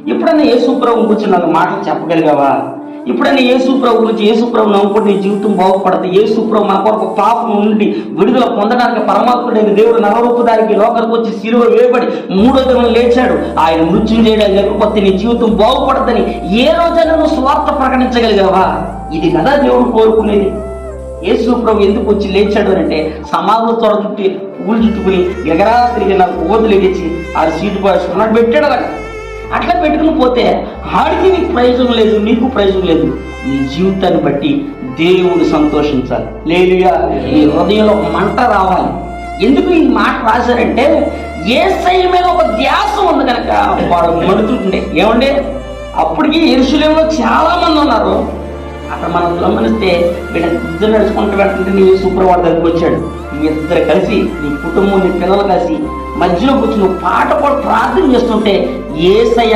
ఎప్పుడన్నా యేసుప్రభు గురించి నాకు మాటలు చెప్పగలిగావా? ఇప్పుడైనా యేసుప్రభు గురించి, యేసుప్రభు నమ్ముకుంటే నీ జీవితం బాగుపడుతుంది, యేసుప్రభు మన కొరకు పాపం నుండి విడుదల పొందడానికి పరమాత్ముడైన దేవుడు నరరూపధారికి లోకానికి వచ్చి శిలువ వేయబడి 3వ దినం లేచాడు, ఆయన మృత్యుంజయుడు లేకపోతే నీ జీవితం బాగుపడదని ఏ రోజైనా నువ్వు స్వార్థ ప్రకటించగలిగావా? ఇది కదా దేవుడు కోరుకునేది. యేసుప్రభు ఎందుకు వచ్చి లేచాడు అంటే సమాధులు త్వర చుట్టి ఊళ్ళు చుట్టుకుని ఎగరా తిరిగి నాకు ఓతులు ఎగిచ్చి ఆ సీటు పోసుకున్నాడు పెట్టాడు. అలాగా అట్లా పెట్టుకుని పోతే ఆడికి నీకు ప్రయోజనం లేదు, నీకు ప్రయోజనం లేదు. నీ జీవితాన్ని బట్టి దేవుడు సంతోషించాలి. లేలుయా. నీ హృదయంలో ఒక మంట రావాలి. ఎందుకు ఈ మాట రాశారంటే యేసయ్య మీద ఒక ధ్యాస ఉంది కనుక వాడు మడుతుండే. ఏమండే అప్పటికి యెరూషలేములో చాలా మంది ఉన్నారు. అక్కడ మనం గమనిస్తే వీళ్ళిద్దరు నడుచుకుంటూ వెళ్తుంటే నీ యేసుప్రభు దగ్గరికి వచ్చాడు. మీ ఇద్దరు కలిసి, నీ కుటుంబం, నీ పిల్లలు కలిసి మధ్యలో కూర్చుని పాట పాడు ప్రార్థన చేస్తుంటే యేసయ్య